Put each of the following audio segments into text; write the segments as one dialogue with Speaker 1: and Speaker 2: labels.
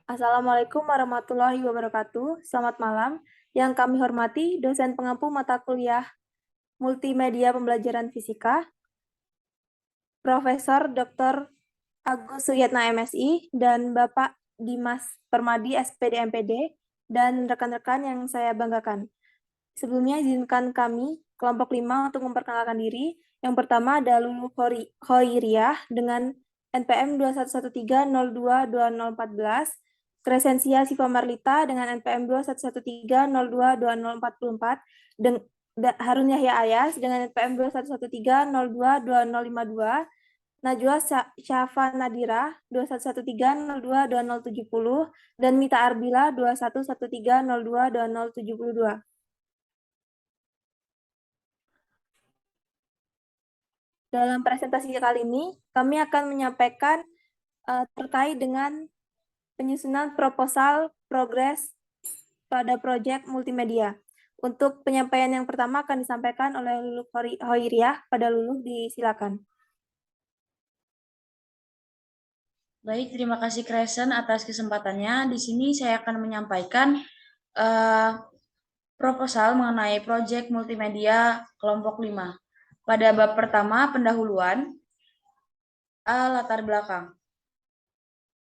Speaker 1: Assalamualaikum warahmatullahi wabarakatuh. Selamat malam. Yang kami hormati dosen pengampu mata kuliah Multimedia Pembelajaran Fisika, Profesor Dr. Agus Suyatna MSI, dan Bapak Dimas Permadi SPD MPD, dan rekan-rekan yang saya banggakan. Sebelumnya izinkan kami, kelompok 5, untuk memperkenalkan diri. Yang pertama ada Lulu Khoiriyah dengan NPM 2113022014, Crescentia Siva Marlita dengan NPM 2113022044, Harun Yahya Ayas dengan NPM 2113022052, Najwa Syafa Nadira 2113022070, dan Mita Arbila 2113022072. Dalam presentasi kali ini, kami akan menyampaikan terkait dengan penyusunan proposal progres pada proyek multimedia. Untuk penyampaian yang pertama akan disampaikan oleh Lulu Khoiriyah. Pada Lulu, disilakan.
Speaker 2: Baik, terima kasih Kresen atas kesempatannya. Di sini saya akan menyampaikan proposal mengenai proyek multimedia kelompok 5. Pada bab pertama, pendahuluan, latar belakang.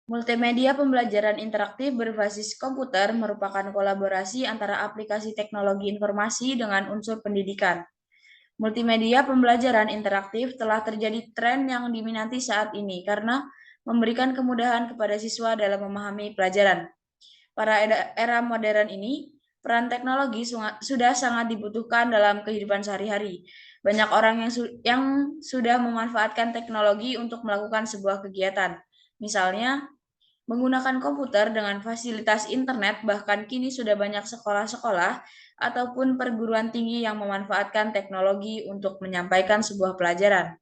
Speaker 2: Multimedia pembelajaran interaktif berbasis komputer merupakan kolaborasi antara aplikasi teknologi informasi dengan unsur pendidikan. Multimedia pembelajaran interaktif telah terjadi tren yang diminati saat ini karena memberikan kemudahan kepada siswa dalam memahami pelajaran. Pada era modern ini, peran teknologi sudah sangat dibutuhkan dalam kehidupan sehari-hari. Banyak orang yang sudah memanfaatkan teknologi untuk melakukan sebuah kegiatan. Misalnya, menggunakan komputer dengan fasilitas internet, bahkan kini sudah banyak sekolah-sekolah ataupun perguruan tinggi yang memanfaatkan teknologi untuk menyampaikan sebuah pelajaran.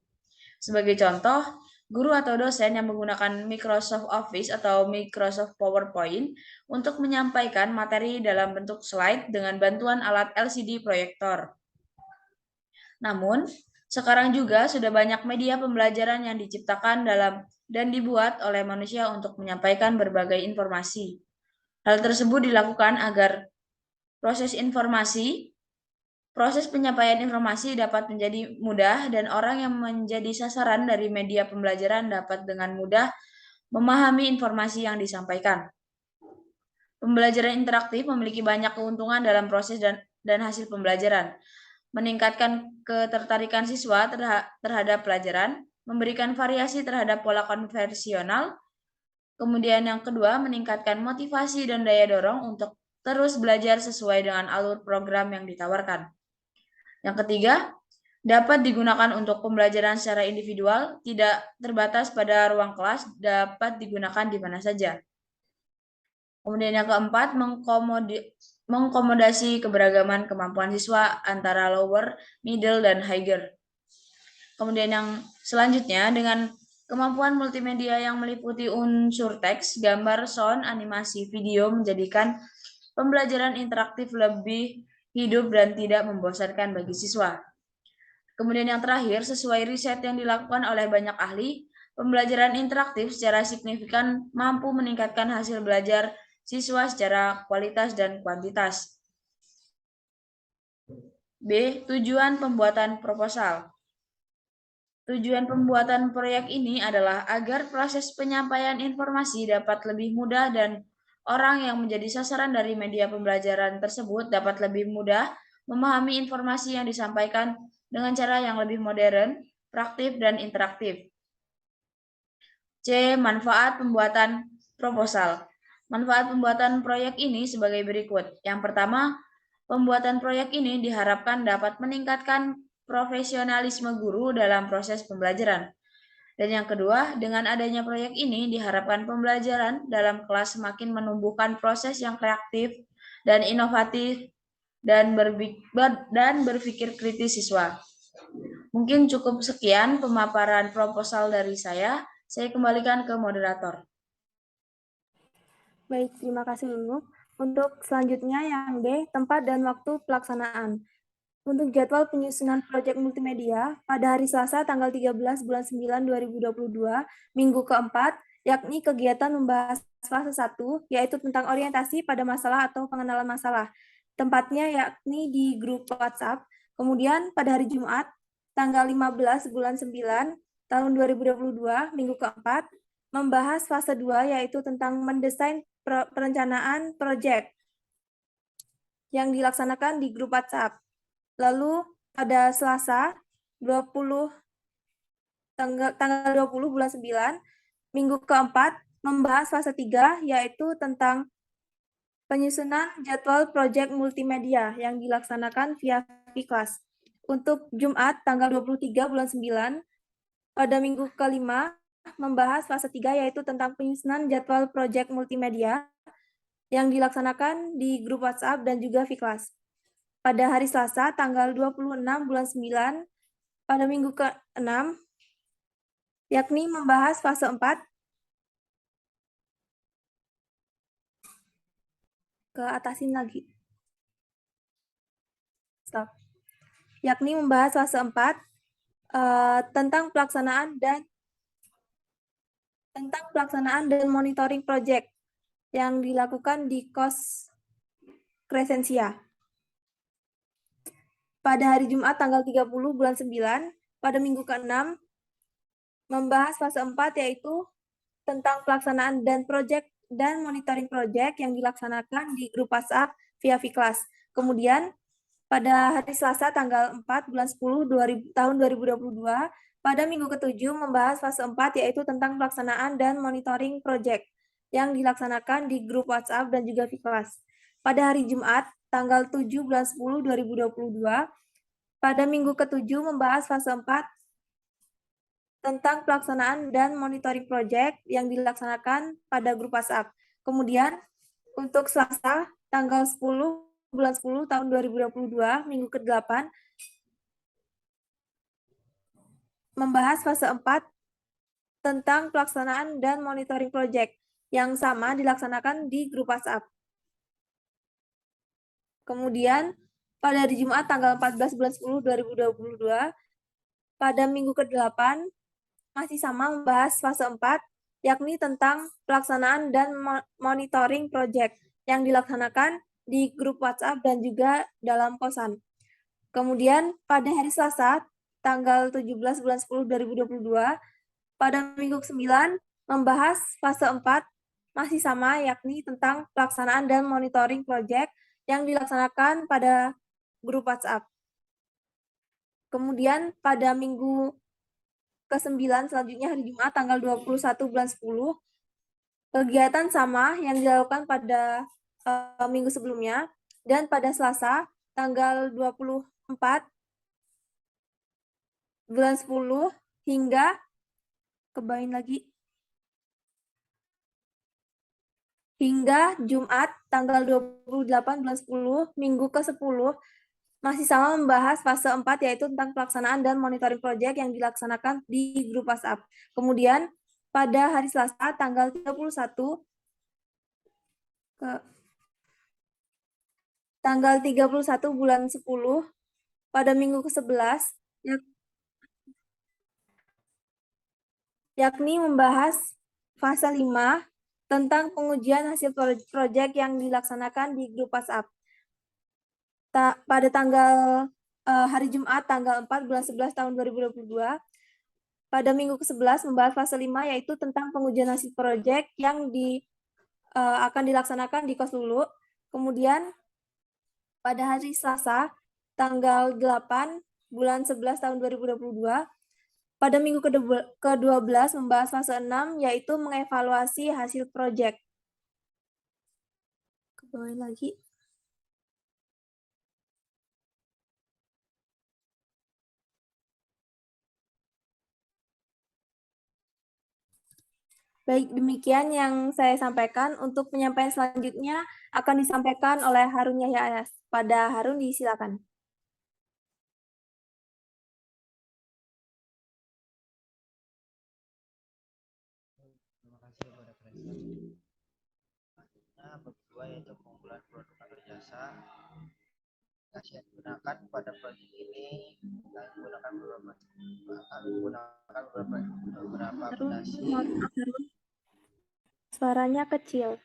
Speaker 2: Sebagai contoh, guru atau dosen yang menggunakan Microsoft Office atau Microsoft PowerPoint untuk menyampaikan materi dalam bentuk slide dengan bantuan alat LCD proyektor. Namun, sekarang juga sudah banyak media pembelajaran yang diciptakan dan dibuat oleh manusia untuk menyampaikan berbagai informasi. Hal tersebut dilakukan agar proses penyampaian informasi dapat menjadi mudah dan orang yang menjadi sasaran dari media pembelajaran dapat dengan mudah memahami informasi yang disampaikan. Pembelajaran interaktif memiliki banyak keuntungan dalam proses dan hasil pembelajaran. Meningkatkan ketertarikan siswa terhadap pelajaran, memberikan variasi terhadap pola konvensional. Kemudian yang kedua, meningkatkan motivasi dan daya dorong untuk terus belajar sesuai dengan alur program yang ditawarkan. Yang ketiga, dapat digunakan untuk pembelajaran secara individual, tidak terbatas pada ruang kelas, dapat digunakan di mana saja. Kemudian yang keempat, mengakomodasi keberagaman kemampuan siswa antara lower, middle, dan higher. Kemudian yang selanjutnya, dengan kemampuan multimedia yang meliputi unsur teks, gambar, sound, animasi, video menjadikan pembelajaran interaktif lebih hidup dan tidak membosankan bagi siswa. Kemudian yang terakhir, sesuai riset yang dilakukan oleh banyak ahli, pembelajaran interaktif secara signifikan mampu meningkatkan hasil belajar siswa secara kualitas dan kuantitas. B. Tujuan pembuatan proposal. Tujuan pembuatan proyek ini adalah agar proses penyampaian informasi dapat lebih mudah dan orang yang menjadi sasaran dari media pembelajaran tersebut dapat lebih mudah memahami informasi yang disampaikan dengan cara yang lebih modern, praktis, dan interaktif. C. Manfaat pembuatan proposal. Manfaat pembuatan proyek ini sebagai berikut. Yang pertama, pembuatan proyek ini diharapkan dapat meningkatkan profesionalisme guru dalam proses pembelajaran. Dan yang kedua, dengan adanya proyek ini diharapkan pembelajaran dalam kelas semakin menumbuhkan proses yang kreatif dan inovatif dan berpikir kritis siswa. Mungkin cukup sekian pemaparan proposal dari saya. Saya kembalikan ke moderator.
Speaker 1: Baik, terima kasih Lulu. Untuk selanjutnya yang D, tempat dan waktu pelaksanaan. Untuk jadwal penyusunan proyek multimedia pada hari Selasa tanggal 13 bulan 9 2022, minggu keempat, yakni kegiatan membahas fase 1, yaitu tentang orientasi pada masalah atau pengenalan masalah. Tempatnya yakni di grup WhatsApp. Kemudian pada hari Jumat, tanggal 15 bulan 9 tahun 2022, minggu keempat, membahas fase 2, yaitu tentang mendesain perencanaan proyek yang dilaksanakan di grup WhatsApp. Lalu pada Selasa 20 tanggal 20 bulan 9, minggu keempat, membahas fase 3, yaitu tentang penyusunan jadwal proyek multimedia yang dilaksanakan via Vkelas. Untuk Jumat tanggal 23 bulan 9, pada minggu kelima, membahas fase 3, yaitu tentang penyusunan jadwal proyek multimedia yang dilaksanakan di grup WhatsApp dan juga Vkelas. Pada hari Selasa, tanggal 26 bulan 9, pada minggu ke-6, yakni membahas fase 4, ke atasin lagi. Stop. Yakni membahas fase 4, tentang pelaksanaan dan monitoring proyek yang dilakukan di KOS Crescentia. Pada hari Jumat tanggal 30 bulan 9, pada minggu ke-6, membahas fase 4, yaitu tentang pelaksanaan dan monitoring proyek yang dilaksanakan di grup WhatsApp via Vkelas. Kemudian pada hari Selasa tanggal 4 bulan 10 tahun 2022, pada minggu ke-7 membahas fase 4, yaitu tentang pelaksanaan dan monitoring proyek yang dilaksanakan di grup WhatsApp dan juga Vkelas. Pada hari Jumat tanggal 7 bulan 10 2022, pada minggu ke-7 membahas fase 4 tentang pelaksanaan dan monitoring proyek yang dilaksanakan pada grup WhatsApp. Kemudian untuk Selasa tanggal 10 bulan 10 tahun 2022, minggu ke-8, membahas fase 4 tentang pelaksanaan dan monitoring proyek yang sama dilaksanakan di grup WhatsApp. Kemudian pada hari Jumat tanggal 14 bulan 10 2022, pada minggu ke-8, masih sama membahas fase 4, yakni tentang pelaksanaan dan monitoring proyek yang dilaksanakan di grup WhatsApp dan juga dalam kosan. Kemudian pada hari Selasa, tanggal 17 bulan 10 2022, pada minggu ke-9, membahas fase 4, masih sama, yakni tentang pelaksanaan dan monitoring proyek yang dilaksanakan pada grup WhatsApp. Kemudian pada minggu ke-9 selanjutnya hari Jumat tanggal 21 bulan 10, kegiatan sama yang dilakukan pada minggu sebelumnya, dan pada Selasa tanggal 24 bulan 10 hingga hingga Jumat tanggal 28 bulan 10 minggu ke-10 masih sama membahas fase 4, yaitu tentang pelaksanaan dan monitoring proyek yang dilaksanakan di grup WhatsApp. Kemudian pada hari Selasa tanggal 31 bulan 10 pada minggu ke-11, yakni membahas fase 5 tentang pengujian hasil proyek yang dilaksanakan di grup WhatsApp. Pada tanggal hari Jumat tanggal 4 bulan 11 tahun 2022, pada minggu ke-11 membahas fase 5, yaitu tentang pengujian hasil proyek yang akan dilaksanakan di KOS Lulu. Kemudian pada hari Selasa tanggal 8 bulan 11 tahun 2022, pada minggu ke-12 membahas fase 6, yaitu mengevaluasi hasil proyek. Ke bawah lagi. Baik, demikian yang saya sampaikan. Untuk penyampaian selanjutnya akan disampaikan oleh Harun Yahya Anas. Pada Harun, disilakan.
Speaker 3: Terima kasih kepada Presiden. Selanjutnya berdua yaitu pengumpulan produk atau jasa yang digunakan pada proyek ini dan menggunakan beberapa aplikasi.
Speaker 1: Suaranya kecil.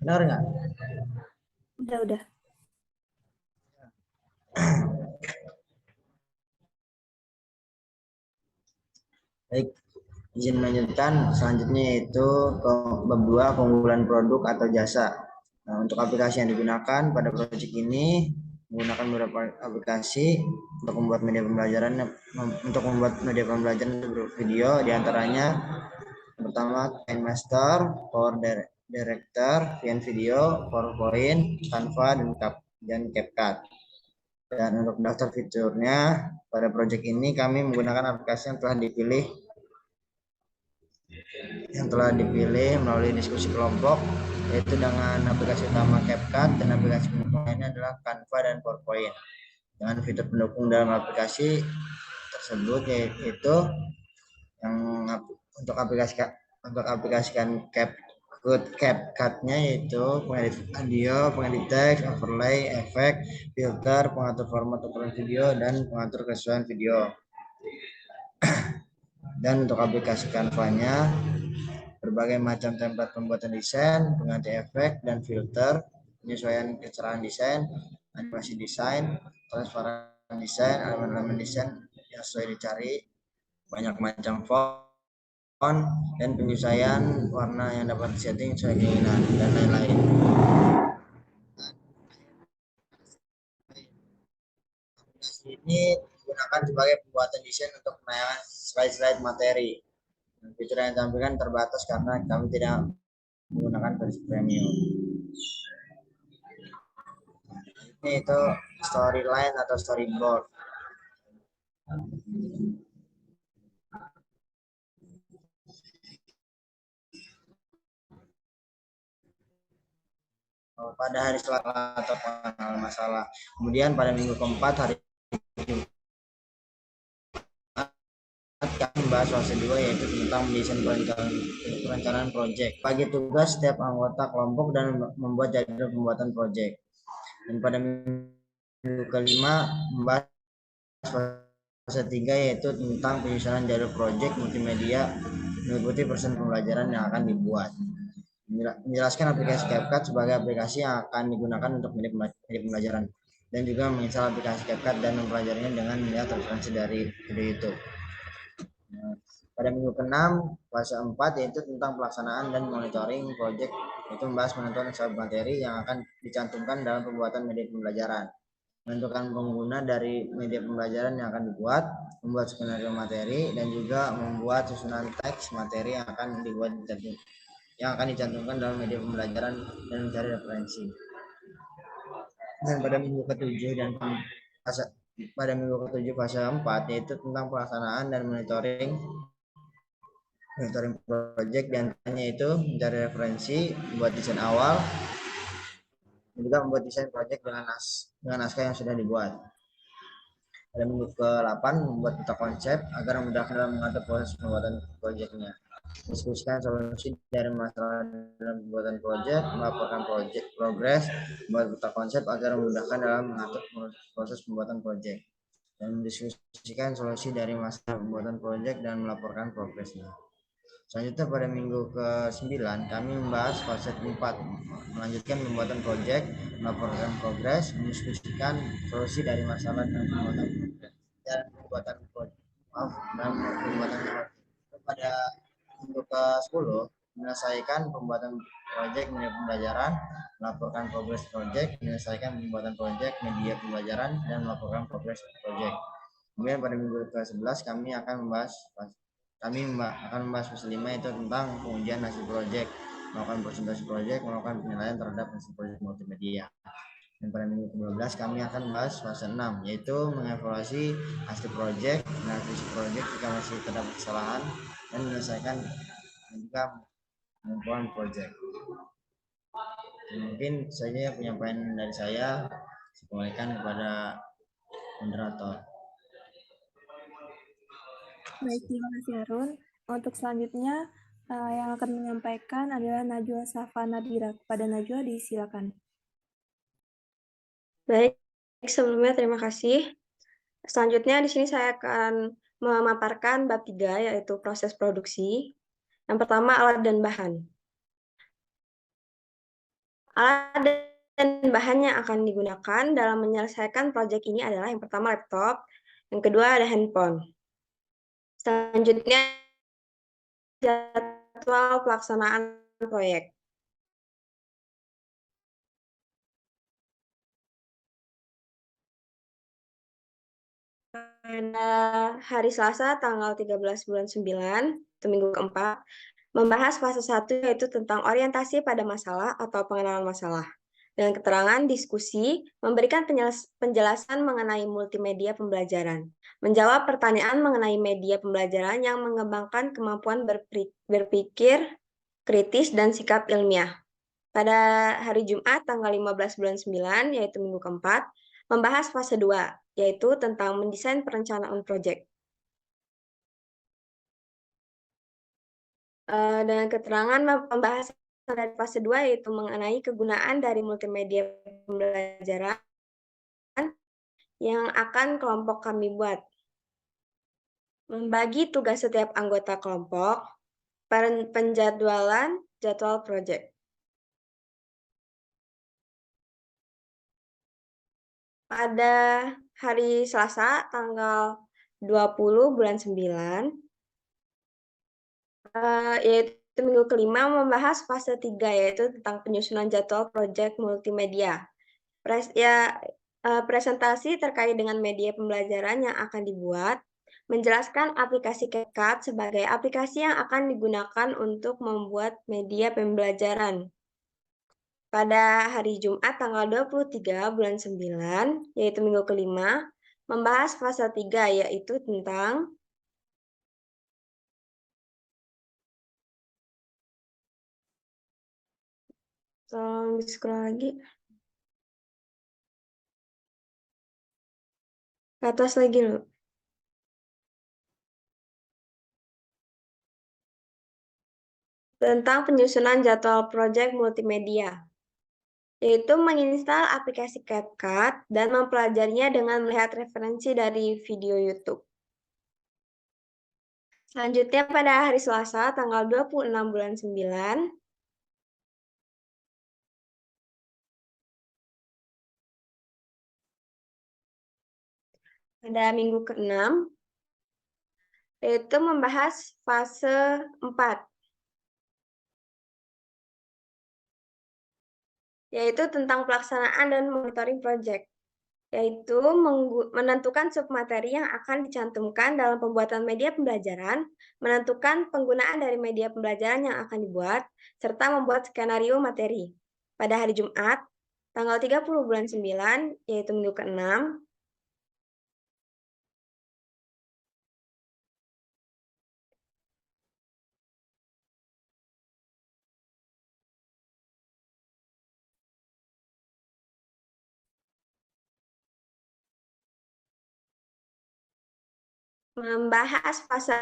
Speaker 3: Benar nggak?
Speaker 1: Udah.
Speaker 3: Baik, izin melanjutkan. Selanjutnya yaitu bab 2, keunggulan produk atau jasa. Nah, untuk aplikasi yang digunakan pada proyek ini menggunakan beberapa aplikasi untuk membuat media pembelajaran video, diantaranya pertama KineMaster, Power Director, VN Video, PowerPoint, Canva, dan CapCut. Dan untuk daftar fiturnya pada proyek ini kami menggunakan aplikasi yang telah dipilih melalui diskusi kelompok, yaitu dengan aplikasi utama CapCut dan aplikasi pendukung lainnya adalah Canva dan PowerPoint. Dengan fitur pendukung dalam aplikasi tersebut yaitu yang untuk aplikasikan CapCut-nya yaitu pengedit video, pengedit teks, overlay, efek, filter, pengatur format ukuran video, dan pengatur kesesuaian video. Dan untuk aplikasi Canva-nya berbagai macam template pembuatan desain, pengganti efek dan filter, penyesuaian kecerahan desain, animasi desain, transparan desain, elemen-elemen desain yang sesuai dicari, banyak macam font, dan penyesuaian warna yang dapat disetting sesuai keinginan, dan lain-lain. Aplikasi ini digunakan sebagai pembuatan desain untuk penayangan slide-slide materi. Fitur yang ditampilkan terbatas karena kami tidak menggunakan versi premium. Ini itu storyline atau storyboard. Pada hari Selasa atau penanggal masalah. Kemudian pada minggu keempat hari kami membahas fase 2 yaitu tentang mendesain perencanaan proyek. Bagi tugas setiap anggota kelompok dan membuat jadwal pembuatan proyek. Dan pada minggu kelima membahas fase 3 yaitu tentang penyusunan jadwal proyek multimedia mengikuti persen pembelajaran yang akan dibuat. Menjelaskan aplikasi CapCut sebagai aplikasi yang akan digunakan untuk media pembelajaran, dan juga menginstal aplikasi CapCut dan mempelajarinya dengan melihat referensi dari video YouTube. Pada minggu ke-6 fase 4 yaitu tentang pelaksanaan dan monitoring proyek, yaitu membahas penentuan sub materi yang akan dicantumkan dalam pembuatan media pembelajaran, menentukan pengguna dari media pembelajaran yang akan dibuat, membuat skenario materi, dan juga membuat susunan teks materi yang akan dicantumkan dalam media pembelajaran dan mencari referensi. Dan pada minggu ke-7 fase 4 yaitu tentang pelaksanaan dan monitoring proyek, diantaranya itu mencari referensi, membuat desain awal, dan juga membuat desain proyek dengan naskah yang sudah dibuat. Pada minggu ke-8 membuat peta konsep agar memudahkan dalam mengatur proses pembuatan proyeknya. Diskusikan solusi dari masalah dalam pembuatan proyek, melaporkan proyek progres, membuat peta konsep agar memudahkan dalam mengatur proses pembuatan proyek, dan mendiskusikan solusi dari masalah pembuatan proyek dan melaporkan progresnya. Selanjutnya pada minggu ke-9 kami membahas fase 4, melanjutkan pembuatan proyek, melaporkan progres, mendiskusikan solusi dari masalah dan pembuatan proyek, dan pembuatan proyek. Pada minggu ke-10 menyelesaikan pembuatan proyek media pembelajaran, melaporkan progres proyek, menyelesaikan pembuatan proyek media pembelajaran, dan melaporkan progres proyek. Kemudian pada minggu ke-11 kami akan membahas fase 5 itu tentang pengujian hasil proyek, melakukan presentasi proyek, melakukan penilaian terhadap hasil proyek multimedia. Dan pada minggu ke-12 kami akan membahas fase 6 yaitu mengevaluasi hasil proyek, menganalisis proyek jika masih terdapat kesalahan, dan menyelesaikan juga pengumpulkan proyek. Mungkin saja penyampaian dari saya. Kembalikan kepada moderator.
Speaker 1: Baik, terima kasih Harun. Untuk selanjutnya yang akan menyampaikan adalah Najwa Safa Nadira. Kepada Najwa disilakan.
Speaker 4: Baik, sebelumnya terima kasih. Selanjutnya di sini saya akan memaparkan bab 3, yaitu proses produksi. Yang pertama, alat dan bahan. Alat dan bahan yang akan digunakan dalam menyelesaikan proyek ini adalah yang pertama laptop, yang kedua ada handphone. Selanjutnya jadwal pelaksanaan proyek. Pada hari Selasa tanggal 13 bulan 9, itu minggu keempat, membahas fase 1 yaitu tentang orientasi pada masalah atau pengenalan masalah. Dengan keterangan diskusi, memberikan penjelasan mengenai multimedia pembelajaran, menjawab pertanyaan mengenai media pembelajaran yang mengembangkan kemampuan berpikir kritis dan sikap ilmiah. Pada hari Jumat tanggal 15 bulan 9, yaitu minggu keempat, membahas fase 2, yaitu tentang mendesain perencanaan proyek. Dengan keterangan pembahasan dari fase 2 yaitu mengenai kegunaan dari multimedia pembelajaran yang akan kelompok kami buat. Membagi tugas setiap anggota kelompok, penjadwalan jadwal proyek. Pada hari Selasa tanggal 20 bulan 9, yaitu minggu kelima, membahas fase 3, yaitu tentang penyusunan jadwal proyek multimedia. Presentasi terkait dengan media pembelajaran yang akan dibuat, menjelaskan aplikasi CapCut sebagai aplikasi yang akan digunakan untuk membuat media pembelajaran. Pada hari Jumat tanggal 23 bulan 9, yaitu minggu kelima, membahas fase 3, yaitu tentang tolong di-scroll lagi. Ke atas lagi loh. Tentang penyusunan jadwal proyek multimedia, yaitu menginstal aplikasi CapCut dan mempelajarinya dengan melihat referensi dari video YouTube. Selanjutnya pada hari Selasa tanggal 26 bulan 9, pada minggu ke-6, yaitu membahas fase 4, yaitu tentang pelaksanaan dan monitoring project, yaitu menentukan submateri yang akan dicantumkan dalam pembuatan media pembelajaran, menentukan penggunaan dari media pembelajaran yang akan dibuat, serta membuat skenario materi. Pada hari Jumat, tanggal 30 bulan 9, yaitu minggu ke-6, membahas fase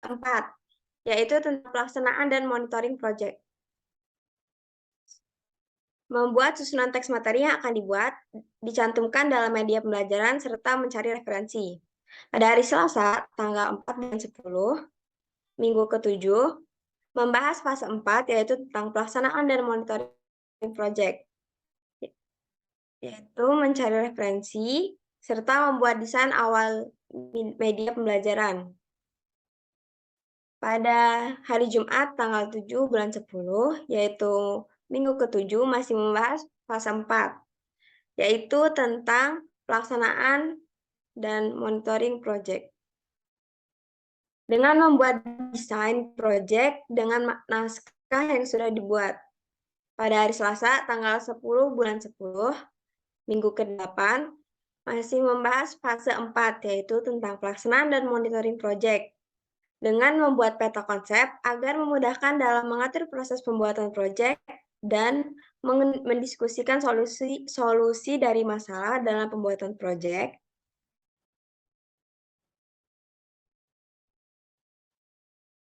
Speaker 4: 4, yaitu tentang pelaksanaan dan monitoring project. Membuat susunan teks materi yang akan dibuat, dicantumkan dalam media pembelajaran, serta mencari referensi. Pada hari Selasa, tanggal 4 bulan 10, minggu ke-7, membahas fase 4, yaitu tentang pelaksanaan dan monitoring project, yaitu mencari referensi, serta membuat desain awal media pembelajaran. Pada hari Jumat, tanggal 7 bulan 10, yaitu minggu ke-7, masih membahas fase 4, yaitu tentang pelaksanaan dan monitoring project. Dengan membuat desain project dengan naskah yang sudah dibuat. Pada hari Selasa, tanggal 10 bulan 10, minggu ke-8, masih membahas fase 4, yaitu tentang pelaksanaan dan monitoring project. Dengan membuat peta konsep agar memudahkan dalam mengatur proses pembuatan proyek dan mendiskusikan solusi dari masalah dalam pembuatan proyek.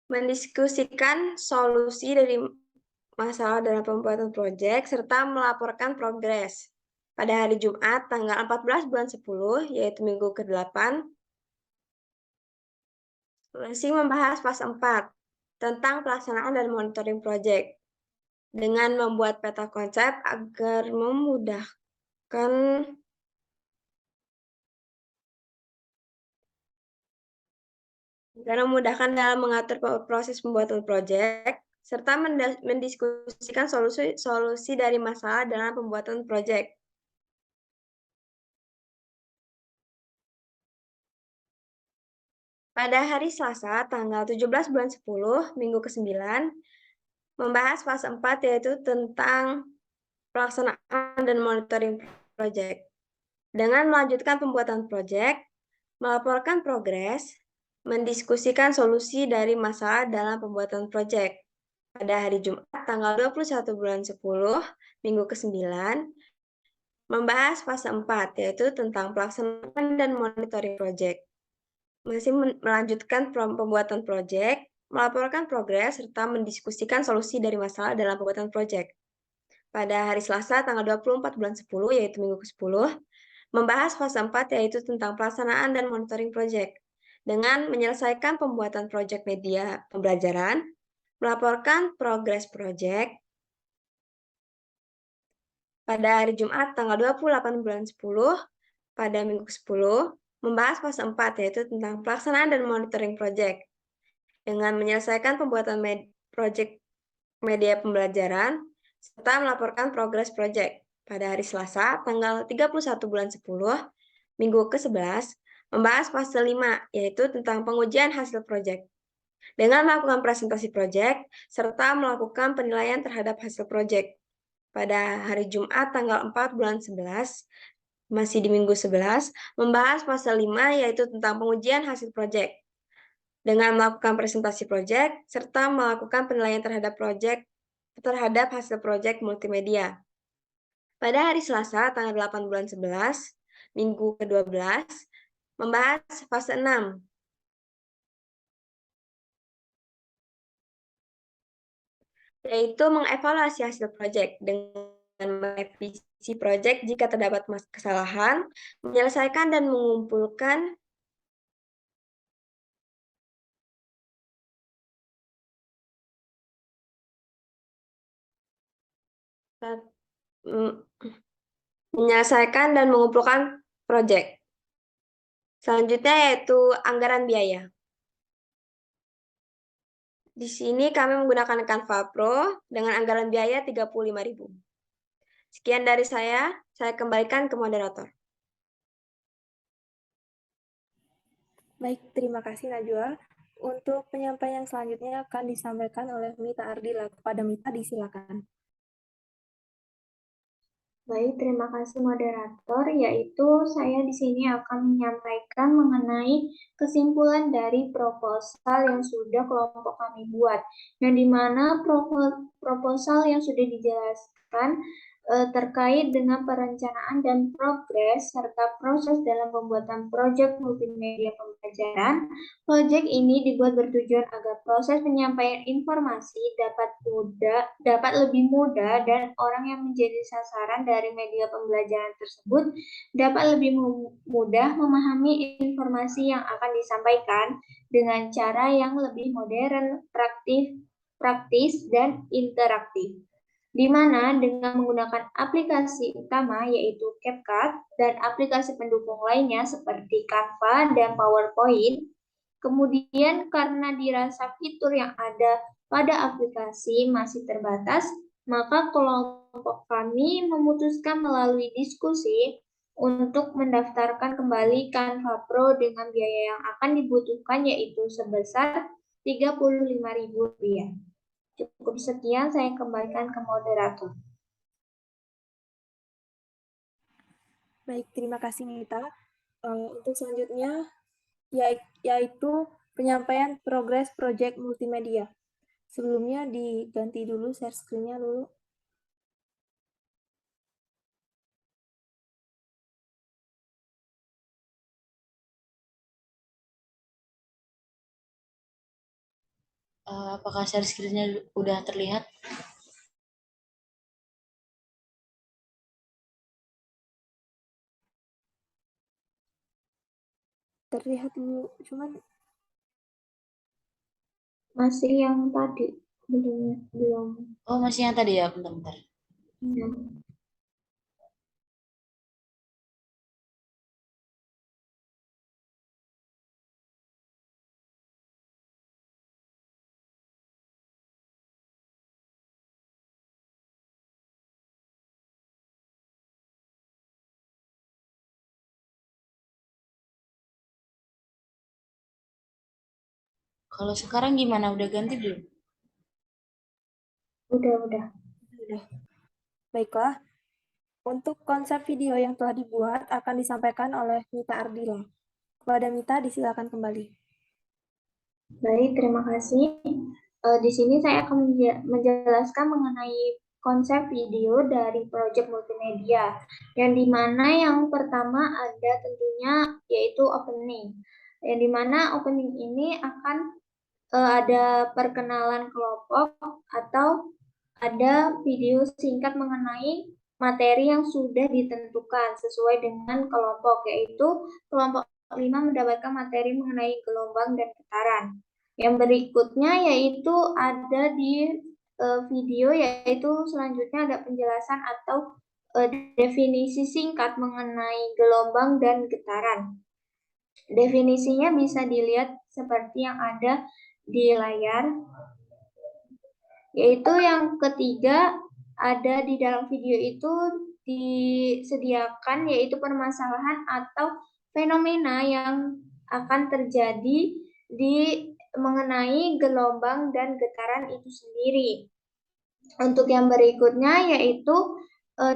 Speaker 4: Mendiskusikan solusi dari masalah dalam pembuatan proyek serta melaporkan progres. pada hari Jumat tanggal 14 bulan 10, yaitu minggu ke-8, masih membahas fase 4 tentang pelaksanaan dan monitoring proyek dengan membuat peta konsep agar memudahkan dalam mengatur proses pembuatan proyek serta mendiskusikan solusi dari masalah dalam pembuatan proyek. Pada hari Selasa, tanggal 17 bulan 10, minggu ke-9, membahas fase 4 yaitu tentang pelaksanaan dan monitoring proyek. Dengan melanjutkan pembuatan proyek, melaporkan progres, mendiskusikan solusi dari masalah dalam pembuatan proyek. Pada hari Jumat, tanggal 21 bulan 10, minggu ke-9, membahas fase 4, yaitu tentang pelaksanaan dan monitoring proyek. Masih melanjutkan pembuatan proyek, melaporkan progres, serta mendiskusikan solusi dari masalah dalam pembuatan proyek. Pada hari Selasa, tanggal 24 bulan 10, yaitu minggu ke-10, membahas fase 4, yaitu tentang pelaksanaan dan monitoring proyek. Dengan menyelesaikan pembuatan proyek media pembelajaran, melaporkan progres proyek. Pada hari Jumat, tanggal 28 bulan 10, pada minggu ke-10, membahas fase 4, yaitu tentang pelaksanaan dan monitoring proyek. Dengan menyelesaikan pembuatan proyek media pembelajaran, serta melaporkan progres proyek. Pada hari Selasa, tanggal 31 bulan 10, minggu ke-11, membahas fase 5, yaitu tentang pengujian hasil proyek. Dengan melakukan presentasi proyek, serta melakukan penilaian terhadap hasil proyek. Pada hari Jumat, tanggal 4 bulan 11, masih di minggu 11, membahas fase 5, yaitu tentang pengujian hasil proyek. Dengan melakukan presentasi proyek, serta melakukan penilaian terhadap hasil proyek multimedia. Pada hari Selasa, tanggal 8 bulan 11, minggu ke-12, membahas fase 6, yaitu mengevaluasi hasil proyek dengan merevisi proyek jika terdapat kesalahan, menyelesaikan dan mengumpulkan proyek. Selanjutnya yaitu anggaran biaya. Di sini kami menggunakan Canva Pro dengan anggaran biaya 35.000. Sekian dari saya kembalikan ke moderator.
Speaker 1: Baik, terima kasih Najwa. Untuk penyampaian selanjutnya akan disampaikan oleh Mita Ardila. Kepada Mita, disilakan.
Speaker 5: Baik, terima kasih moderator, yaitu saya di sini akan menyampaikan mengenai kesimpulan dari proposal yang sudah kelompok kami buat, yang dimana proposal yang sudah dijelaskan terkait dengan perencanaan dan progres serta proses dalam pembuatan proyek multimedia pembelajaran. Proyek ini dibuat bertujuan agar proses penyampaian informasi dapat lebih mudah dan orang yang menjadi sasaran dari media pembelajaran tersebut dapat lebih mudah memahami informasi yang akan disampaikan dengan cara yang lebih modern, praktis, dan interaktif, di mana dengan menggunakan aplikasi utama yaitu CapCut dan aplikasi pendukung lainnya seperti Canva dan PowerPoint. Kemudian karena dirasa fitur yang ada pada aplikasi masih terbatas, maka kelompok kami memutuskan melalui diskusi untuk mendaftarkan kembali Canva Pro dengan biaya yang akan dibutuhkan yaitu sebesar Rp35.000. Cukup sekian, saya kembalikan ke moderator.
Speaker 1: Baik, terima kasih Mita. Untuk selanjutnya, yaitu penyampaian progres proyek multimedia. Sebelumnya diganti dulu share screen-nya dulu.
Speaker 2: Apakah share screen-nya udah terlihat?
Speaker 1: terlihat dulu, cuman
Speaker 5: Masih yang tadi, belum.
Speaker 2: Oh, masih yang tadi ya, bentar-bentar.
Speaker 5: Ya.
Speaker 2: Kalau sekarang gimana? Udah ganti belum?
Speaker 5: Udah.
Speaker 1: udah. Baiklah, untuk konsep video yang telah dibuat akan disampaikan oleh Mita Ardila. Kepada Mita, disilakan kembali.
Speaker 5: Baik, terima kasih. Di sini saya akan menjelaskan mengenai konsep video dari proyek multimedia, yang dimana yang pertama ada tentunya yaitu opening, yang dimana opening ini akan ada perkenalan kelompok atau ada video singkat mengenai materi yang sudah ditentukan sesuai dengan kelompok, yaitu kelompok 5 mendapatkan materi mengenai gelombang dan getaran. Yang berikutnya yaitu ada di video, yaitu selanjutnya ada penjelasan atau definisi singkat mengenai gelombang dan getaran. Definisinya bisa dilihat seperti yang ada di layar, yaitu yang ketiga ada di dalam video itu disediakan yaitu permasalahan atau fenomena yang akan terjadi di mengenai gelombang dan getaran itu sendiri. Untuk yang berikutnya yaitu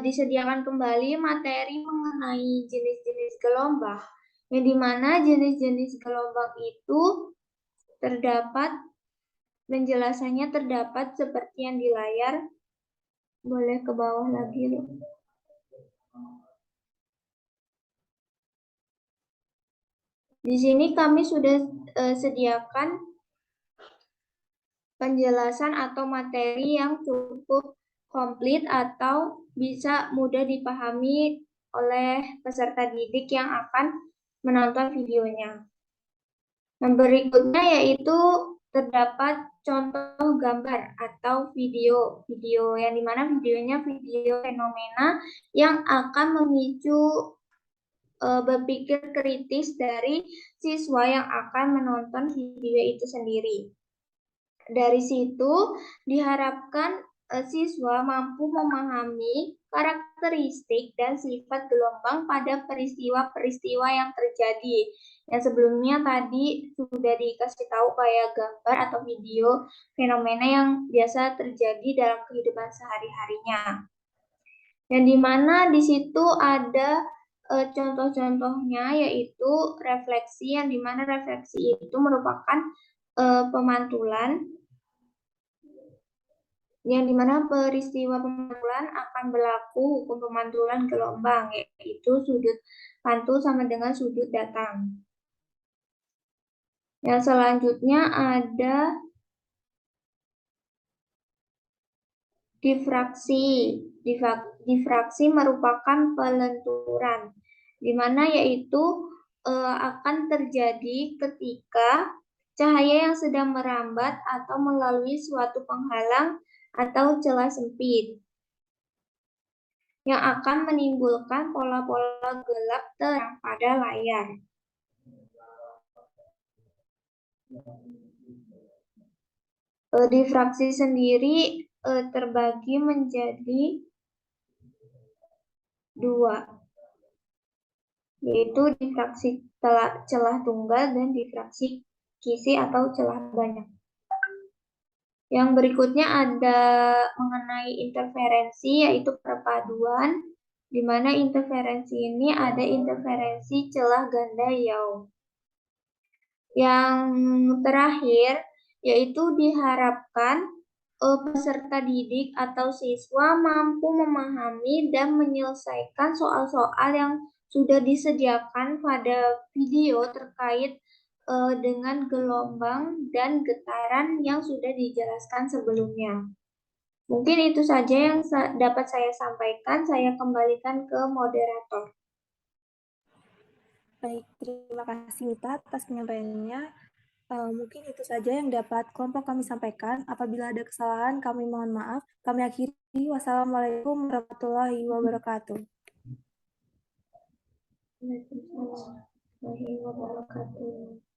Speaker 5: disediakan kembali materi mengenai jenis-jenis gelombang, yang dimana jenis-jenis gelombang itu terdapat penjelasannya terdapat seperti yang di layar. Boleh ke bawah lagi. Di sini kami sudah sediakan penjelasan atau materi yang cukup komplit atau bisa mudah dipahami oleh peserta didik yang akan menonton videonya. Yang berikutnya yaitu terdapat contoh gambar atau video yang dimana videonya video fenomena yang akan memicu berpikir kritis dari siswa yang akan menonton video itu sendiri. Dari situ diharapkan siswa mampu memahami karakteristik dan sifat gelombang pada peristiwa-peristiwa yang terjadi. Yang sebelumnya tadi sudah dikasih tahu kayak gambar atau video fenomena yang biasa terjadi dalam kehidupan sehari-harinya. Yang dimana di situ ada contoh-contohnya yaitu refleksi, yang dimana refleksi itu merupakan pemantulan, yang dimana peristiwa pemantulan akan berlaku hukum pemantulan gelombang, yaitu sudut pantul sama dengan sudut datang. Yang selanjutnya ada difraksi. Difraksi merupakan pelenturan, di mana yaitu akan terjadi ketika cahaya yang sedang merambat atau melalui suatu penghalang atau celah sempit yang akan menimbulkan pola-pola gelap terang pada layar. Difraksi sendiri terbagi menjadi dua, yaitu difraksi celah tunggal dan difraksi kisi atau celah banyak. Yang berikutnya ada mengenai interferensi, yaitu perpaduan, di mana interferensi ini ada interferensi celah ganda Yau. Yang terakhir, yaitu diharapkan peserta didik atau siswa mampu memahami dan menyelesaikan soal-soal yang sudah disediakan pada video terkait dengan gelombang dan getaran yang sudah dijelaskan sebelumnya. Mungkin itu saja yang dapat saya sampaikan. Saya kembalikan ke moderator.
Speaker 1: Baik, terima kasih Mita atas penyampaiannya. Mungkin itu saja yang dapat kelompok kami sampaikan. Apabila ada kesalahan, kami mohon maaf. Kami akhiri. Wassalamualaikum warahmatullahi wabarakatuh.
Speaker 5: Waalaikumsalam warahmatullahi wabarakatuh.